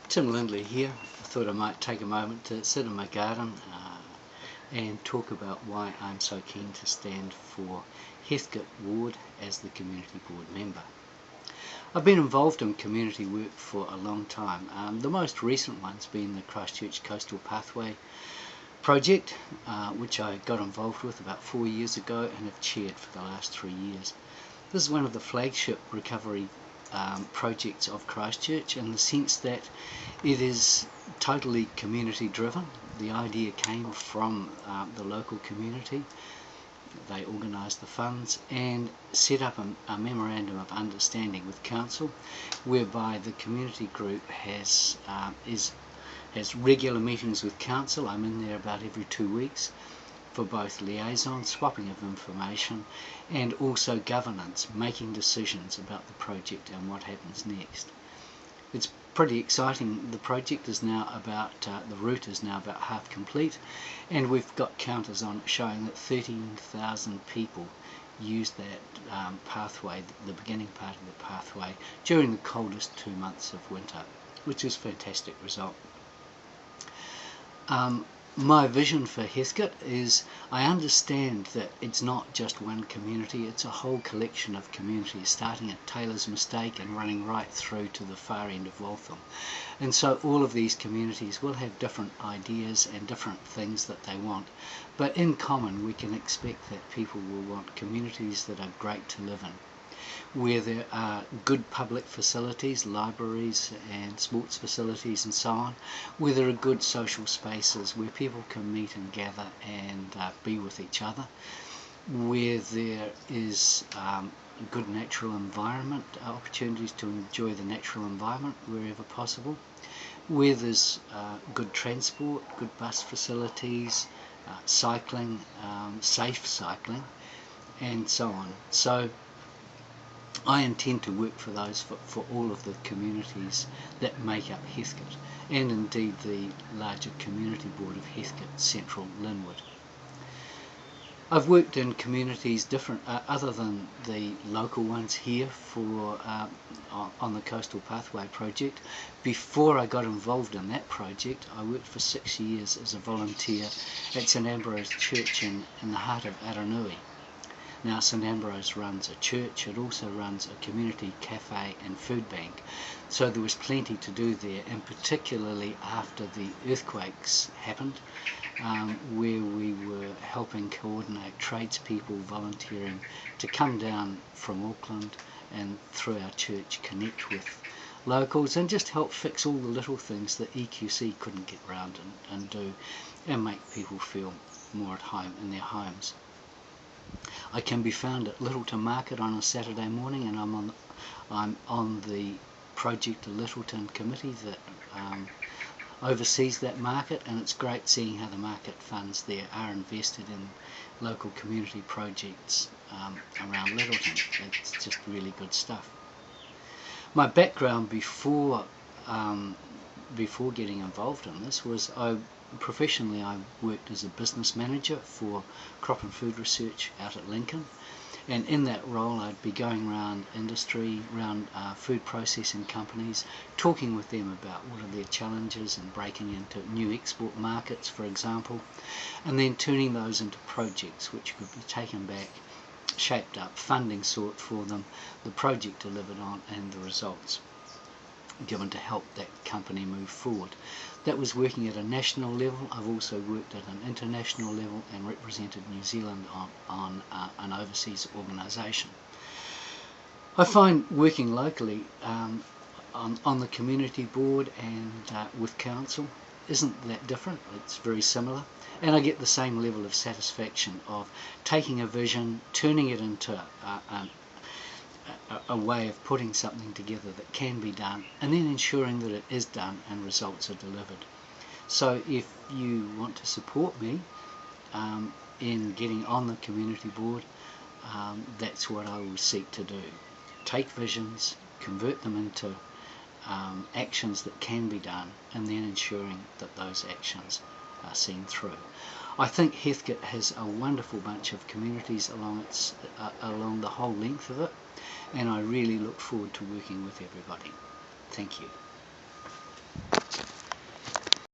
Tim Lindley here. I thought I might take a moment to sit in my garden and talk about why I'm so keen to stand for Heathcote Ward as the Community Board member. I've been involved in community work for a long time. The most recent one's been the Christchurch Coastal Pathway project, which I got involved with about 4 years ago and have chaired for the last 3 years. This is one of the flagship recovery projects of Christchurch, in the sense that it is totally community driven. The idea came from the local community. They organised the funds and set up a memorandum of understanding with council, whereby the community group has regular meetings with council. I'm in there about every 2 weeks for both liaison, swapping of information, and also governance, making decisions about the project and what happens next. It's pretty exciting. The project is now about, the route is now about half complete, and we've got counters on it showing that 13,000 people used that pathway, the beginning part of the pathway, during the coldest 2 months of winter, which is a fantastic result. My vision for Heathcote is, I understand that it's not just one community, it's a whole collection of communities, starting at Taylor's Mistake and running right through to the far end of Waltham. And so all of these communities will have different ideas and different things that they want, but in common we can expect that people will want communities that are great to live in, where there are good public facilities, libraries and sports facilities and so on, where there are good social spaces where people can meet and gather and be with each other, where there is a good natural environment, opportunities to enjoy the natural environment wherever possible, where there's good transport, good bus facilities, cycling, safe cycling, and so on. So I intend to work for those, for all of the communities that make up Heathcote, and indeed the larger community board of Heathcote Central Linwood. I've worked in communities different, other than the local ones here for on the Coastal Pathway project. Before I got involved in that project, I worked for 6 years as a volunteer at St Ambrose Church in the heart of Aranui. Now St Ambrose runs a church, it also runs a community cafe and food bank, so there was plenty to do there, and particularly after the earthquakes happened, where we were helping coordinate tradespeople volunteering to come down from Auckland and through our church connect with locals and just help fix all the little things that EQC couldn't get round and do, and make people feel more at home in their homes. I can be found at Lyttelton Market on a Saturday morning, and I'm on the Project Lyttelton committee that oversees that market, and it's great seeing how the market funds there are invested in local community projects around Lyttelton. It's just really good stuff. My background before getting involved in this was, professionally I worked as a business manager for crop and food research out at Lincoln, and in that role I'd be going around industry, around food processing companies, talking with them about what are their challenges and breaking into new export markets, for example, and then turning those into projects which could be taken back, shaped up, funding sought for them, the project delivered on, and the results given to help that company move forward. That was working at a national level. I've also worked at an international level and represented New Zealand on an overseas organisation. I find working locally on the community board and with council isn't that different. It's very similar, and I get the same level of satisfaction of taking a vision, turning it into a way of putting something together that can be done, and then ensuring that it is done and results are delivered. So if you want to support me in getting on the community board, that's what I will seek to do. Take visions, convert them into actions that can be done, and then ensuring that those actions are seen through. I think Heathcote has a wonderful bunch of communities along the whole length of it, and I really look forward to working with everybody. Thank you.